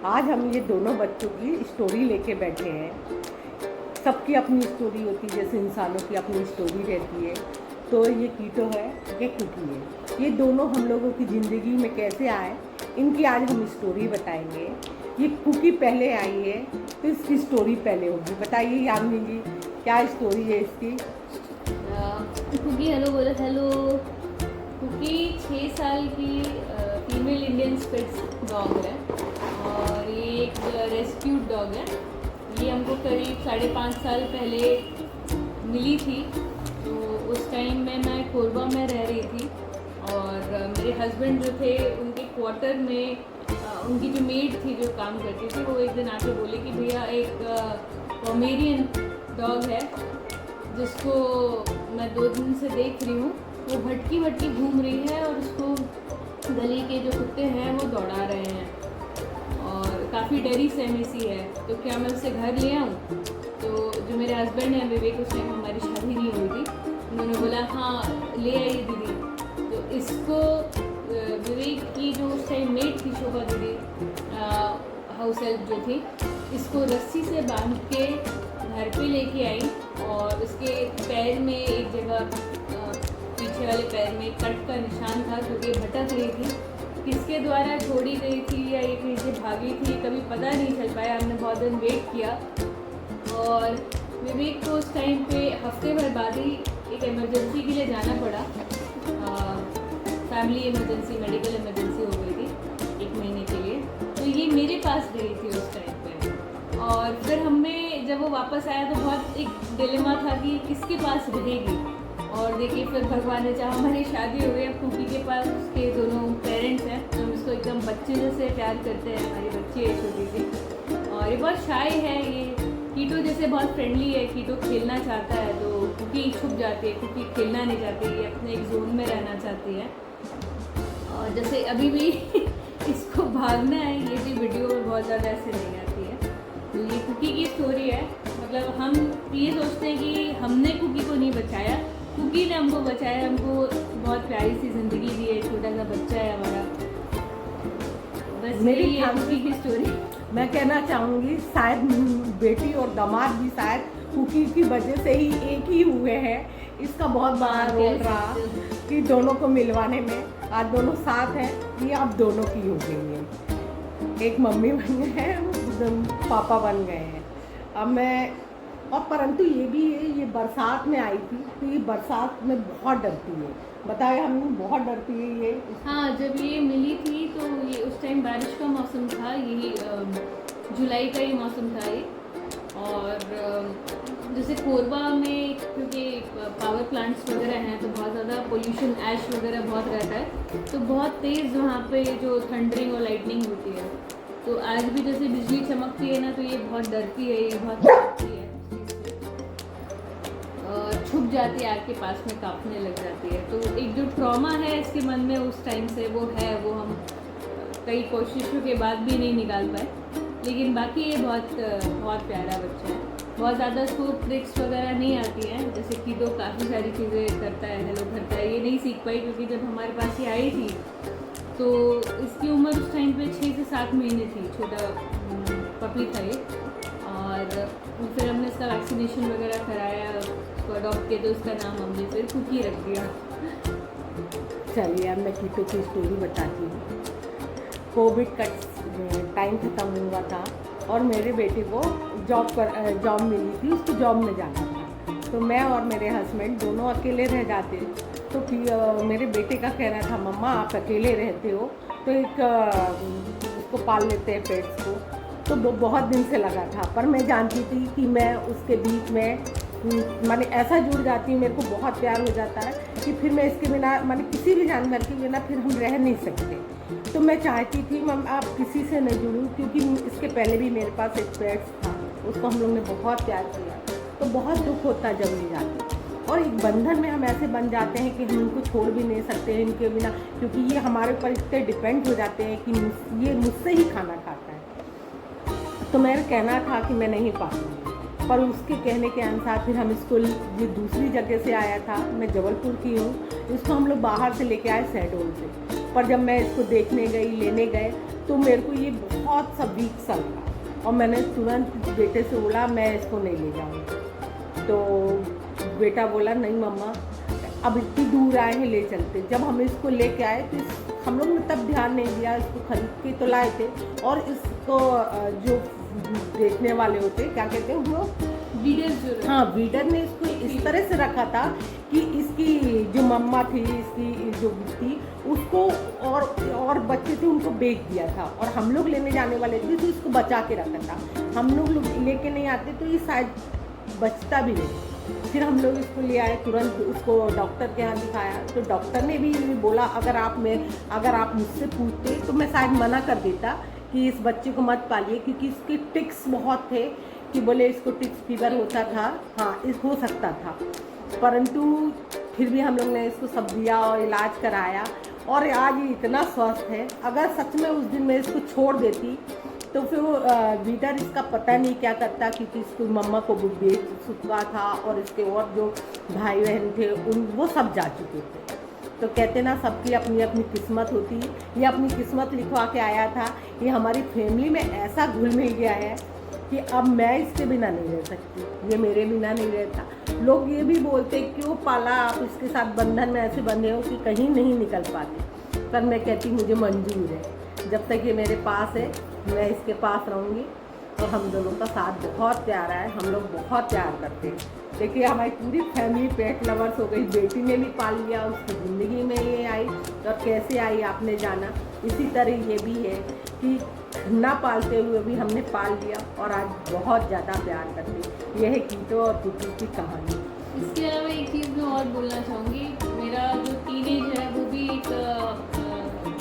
आज हम ये दोनों बच्चों की स्टोरी लेके बैठे हैं। सबकी अपनी स्टोरी होती है, जैसे इंसानों की अपनी स्टोरी रहती है। तो ये कीटो है, ये कुकी है। ये दोनों हम लोगों की ज़िंदगी में कैसे आए, इनकी आज हम स्टोरी बताएंगे। ये कुकी पहले आई है तो इसकी स्टोरी पहले होगी। बताइए यामिनी जी, क्या स्टोरी है इसकी? कुकी हेलो बोलो। हेलो। कुकी 6 साल की फीमेल इंडियन स्पिट्स डॉग है और ये एक रेस्क्यूड डॉग है। ये हमको करीब 5.5 साल पहले मिली थी। तो उस टाइम में मैं कोरबा में रह रही थी और मेरे हस्बैंड जो थे उनके क्वार्टर में उनकी जो मेड थी जो काम करती थी, वो एक दिन आके बोले कि भैया एक पोमेरियन डॉग है जिसको मैं 2 दिन से देख रही हूँ, वो भटकी भटकी घूम रही है और उसको गली के जो कुत्ते हैं वो दौड़ा रहे हैं और काफ़ी डरी सहमी सी है। तो क्या मैं उसे घर ले आऊँ? तो जो मेरे हस्बैंड हैं विवेक, उस टाइम हमारी शादी नहीं हुई थी, उन्होंने बोला हाँ ले आइए दीदी। तो इसको विवेक की जो उस टाइम मेड थी शोभा दीदी, हाउस हेल्प जो थी, इसको रस्सी से बांध के घर पे लेके आई और उसके पैर में एक जगह पीछे वाले पैर में कट का निशान था क्योंकि भटक रही थी। किसके द्वारा छोड़ी गई थी या ये कहीं से भागी थी कभी पता नहीं चल पाया। हमने बहुत दिन वेट किया और विवेक को उस टाइम पे हफ्ते भर बाद ही एक इमरजेंसी के लिए जाना पड़ा। फैमिली इमरजेंसी, मेडिकल इमरजेंसी हो गई थी 1 महीने के लिए। तो ये मेरे पास गई थी उस टाइम पे और फिर हमें जब वो वापस आया तो बहुत एक डिलेमा था कि किसके पास रहेगी। और देखिए फिर भगवान ने चाहा हमारी शादी हो गई। अब कुकी के पास उसके दोनों पेरेंट्स हैं, तो हम इसको एकदम बच्चे जैसे प्यार करते हैं। हमारी बच्ची है छोटी सी और ये बहुत शाय है। ये कीटो जैसे बहुत फ्रेंडली है। कीटो खेलना चाहता है तो कुकी छुप जाती है, कुकी खेलना नहीं चाहती, ये अपने एक जोन में रहना चाहती है। और जैसे अभी भी इसको भागना है, ये भी वीडियो में बहुत ज़्यादा ऐसे नहीं आती है। तो ये कुकी की स्टोरी है। मतलब हम ये सोचते हैं कि हमने कुकी को नहीं बचाया, कुकी ने हमको बचाया। हमको बहुत प्यारी सी ज़िंदगी दी है, छोटा सा बच्चा है हमारा। बस मेरी यही है कुकी की स्टोरी। मैं कहना चाहूँगी शायद बेटी और दामाद भी शायद कुकी की वजह से ही एक ही हुए हैं। इसका बहुत बड़ा रोल रहा कि दोनों को मिलवाने में। आज दोनों साथ हैं, ये अब दोनों की हो गई है। एक मम्मी बन गए हैं, पापा बन गए हैं। अब मैं और परंतु ये भी है, ये बरसात में आई थी तो ये बरसात में बहुत डरती है। बताए, हम बहुत डरती है ये। हाँ, जब ये मिली थी तो ये उस टाइम बारिश का मौसम था, यही जुलाई का ही मौसम था ये। और जैसे कोरबा में क्योंकि पावर प्लांट्स वगैरह हैं तो बहुत ज़्यादा पोल्यूशन, ऐश वगैरह बहुत रहता है, तो बहुत तेज़ वहाँ पे जो थंडरिंग और लाइटनिंग होती है। तो आज भी जैसे बिजली चमकती है ना, तो ये बहुत डरती है, ये बहुत डरती है, छुप जाती है, आग के पास में कांपने लग जाती है। तो एक जो ट्रॉमा है इसके मन में उस टाइम से वो है, वो हम कई कोशिशों के बाद भी नहीं निकाल पाए। लेकिन बाकी ये बहुत बहुत प्यारा बच्चा है। बहुत ज़्यादा इसको ट्रिक्स वगैरह नहीं आती हैं, जैसे कि तो काफ़ी सारी चीज़ें करता है, हेलो करता है, ये नहीं सीख पाई क्योंकि जब हमारे पास ये आई थी तो इसकी उम्र उस टाइम पे 6 से 7 महीने थी, छोटा पपी था ये। और फिर हमने इसका वैक्सीनेशन वगैरह कराया, उसको अडॉप्ट किया, तो उसका नाम हमने फिर कुकी रख दिया। चलिए अब मैं कीटो की स्टोरी बताती हूँ। कोविड का टाइम ख़त्म हुआ था और मेरे बेटे को जॉब मिली थी, उसको जॉब में जाना था। तो मैं और मेरे हस्बैंड दोनों अकेले रह जाते। तो फिर मेरे बेटे का कहना था, मम्मा आप अकेले रहते हो तो एक उसको पाल लेते हैं, पेट्स को। तो वो बहुत दिन से लगा था, पर मैं जानती थी कि मैं उसके बीच में माने ऐसा जुड़ जाती हूँ, मेरे को बहुत प्यार हो जाता है कि फिर मैं इसके बिना, माने किसी भी जानवर के बिना फिर हम रह नहीं सकते। तो मैं चाहती थी मम आप किसी से न जुड़ूँ, क्योंकि इसके पहले भी मेरे पास एक पेट्स था, उसको हम लोग ने बहुत प्यार किया। तो बहुत दुख होता जब ले जाते, और एक बंधन में हम ऐसे बन जाते हैं कि हम इनको छोड़ भी नहीं सकते हैं इनके बिना, क्योंकि ये हमारे ऊपर इतने डिपेंड हो जाते हैं कि ये मुझसे ही खाना खाता है। तो मेरा कहना था कि मैं नहीं पाऊँगी, पर उसके कहने के अनुसार फिर हम इसको, ये दूसरी जगह से आया था, मैं जबलपुर की हूँ, इसको हम लोग बाहर से लेके आए शहडोल से। पर जब मैं इसको देखने गई, लेने गए, तो मेरे को ये बहुत सा वीक सा लगा और मैंने तुरंत बेटे से बोला मैं इसको नहीं ले जाऊँगी। तो बेटा बोला नहीं मम्मा, अब इतनी दूर आए हैं, ले चलते। जब हम इसको लेके आए तो हम लोग ने तब ध्यान नहीं दिया, इसको खरीद के तो लाए थे। और इसको जो देखने वाले होते, क्या कहते हैं वो, वीडर्स जो हाँ, वीडर ने इसको इस तरह से रखा था कि इसकी जो मम्मा थी, इसकी जो थी, उसको और बच्चे थे उनको बेच दिया था, और हम लोग लेने जाने वाले थे तो इसको बचा के रखा था। हम लोग लेके नहीं आते तो ये शायद बचता भी नहीं। फिर हम लोग इसको ले आए, तुरंत उसको डॉक्टर के यहाँ दिखाया, तो डॉक्टर ने भी बोला अगर आप मुझसे पूछते तो मैं शायद मना कर देता कि इस बच्चे को मत पालिए, क्योंकि इसके टिक्स बहुत थे कि बोले इसको टिक्स फीवर होता था, हाँ इस हो सकता था। परंतु फिर भी हम लोग ने इसको सब दिया और इलाज कराया, और आज ये इतना स्वस्थ है। अगर सच में उस दिन मैं इसको छोड़ देती तो फिर वो वीडर इसका पता नहीं क्या करता, क्योंकि इसको मम्मा को बेच चुका था और इसके और जो भाई बहन थे वो सब जा चुके थे। तो कहते ना सबकी अपनी अपनी किस्मत होती, ये अपनी किस्मत लिखवा के आया था। ये हमारी फैमिली में ऐसा घुल मिल गया है कि अब मैं इसके बिना नहीं रह सकती, ये मेरे बिना नहीं रहता। लोग ये भी बोलते क्यों पाला आप इसके साथ, बंधन में ऐसे बंधे हो कि कहीं नहीं निकल पाते, पर मैं कहती मुझे मंजूर है, जब तक ये मेरे पास है मैं इसके पास रहूँगी। और हम दोनों का साथ बहुत प्यारा है, हम लोग बहुत प्यार करते हैं। देखिए हमारी पूरी फैमिली पेट लवर्स हो गई, बेटी ने भी पाल लिया, उसकी ज़िंदगी में ये आई, और कैसे आई आपने जाना। इसी तरह ये भी है कि ना पालते हुए भी हमने पाल लिया और आज बहुत ज़्यादा प्यार करते। यह है कीटो और कुकी की कहानी। इसके अलावा एक चीज़ मैं और बोलना चाहूँगी, मेरा जो टीनेज है वो भी एक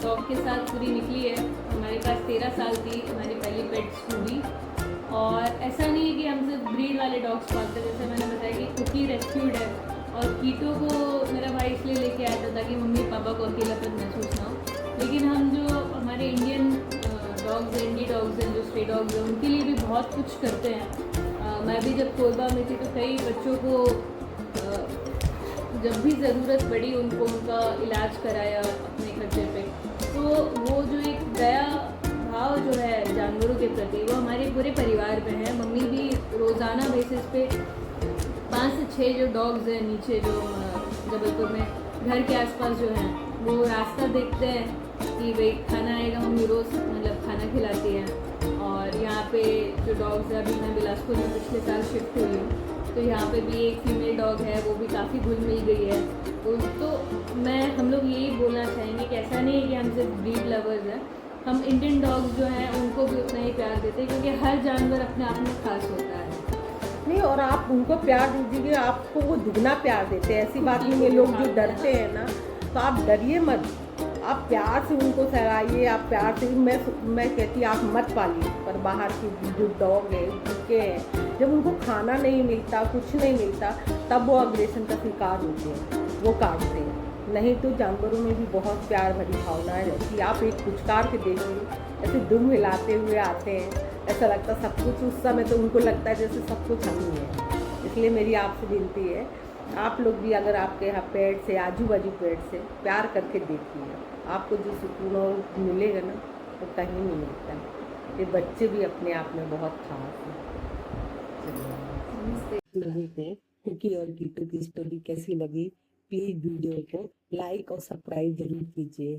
डॉग के साथ पूरी निकली है। हमारे पास 13 साल थी हमारी पहली पेट्स हुई, और ऐसा नहीं है कि हम सिर्फ ब्रीड वाले डॉग्स पालते, जैसे मैंने बताया कि कुकी रेस्क्यूड है, और कीटो को मेरा भाई इसलिए लेके आया था ताकि मम्मी पापा को अकेलापन महसूस ना हो। लेकिन हम जो हमारे इंडियन डॉग्स हैं, इंडी डॉग्स हैं, जो स्ट्रे डॉग्स हैं, उनके लिए भी बहुत कुछ करते हैं। मैं भी जब कोरबा में थी तो कई बच्चों को जब भी ज़रूरत पड़ी उनको उनका इलाज कराया अपने खर्चे पे। तो वो जो एक दया भाव जो है जानवरों के प्रति, वो हमारे पूरे परिवार में है। मम्मी भी रोज़ाना बेसिस पे 5 से 6 जो डॉग्स हैं नीचे जो जबलपुर में घर के आसपास जो हैं, वो रास्ता देखते हैं कि भाई खाना आएगा, मम्मी रोज़ मतलब खाना खिलाती हैं। और यहाँ पे जो डॉग्स हैं, अभी मैं बिलासपुर में पिछले साल शिफ्ट हुई हूँ, तो यहाँ पे भी एक फीमेल डॉग है, वो भी काफ़ी घुल मिल गई है। तो हम लोग यही बोलना चाहेंगे कि ऐसा नहीं है कि हम सिर्फ ब्रीड लवर्स हैं, हम इंडियन डॉग्स जो हैं उनको भी उतना ही प्यार देते हैं, क्योंकि हर जानवर अपने आप में खास होता है। नहीं, और आप उनको प्यार दीजिए, आपको वो दुगना प्यार देते हैं। ऐसी बात नहीं है, लोग जो डरते हैं ना, तो आप डरिए मत, आप प्यार से उनको सहलाइए, आप प्यार से। मैं कहती आप मत पालिए, पर बाहर की जो डॉग है, भूखे हैं, जब उनको खाना नहीं मिलता, कुछ नहीं मिलता, तब वो अग्रेशन का शिकार होते हैं, वो काटते हैं। नहीं तो जानवरों में भी बहुत प्यार भरी भावनाएं रहती। आप एक पुचकार के देखिए, ऐसे दुम हिलाते हुए आते हैं, ऐसा लगता सब कुछ, उस समय तो उनको लगता है जैसे सब कुछ हम ही है। इसलिए मेरी आपसे विनती है, आप लोग भी अगर आपके यहाँ पेड़ से, आजू बाजू पेड़ से प्यार करके देखिए, आपको जो सुकून मिलेगा ना, वो कहीं नहीं मिलता है। ये बच्चे भी अपने आप में बहुत खास हैं। चलिए, कुकी और कीटो की स्टोरी कैसी लगी, प्लीज़ वीडियो को लाइक और सब्सक्राइब जरूर कीजिए।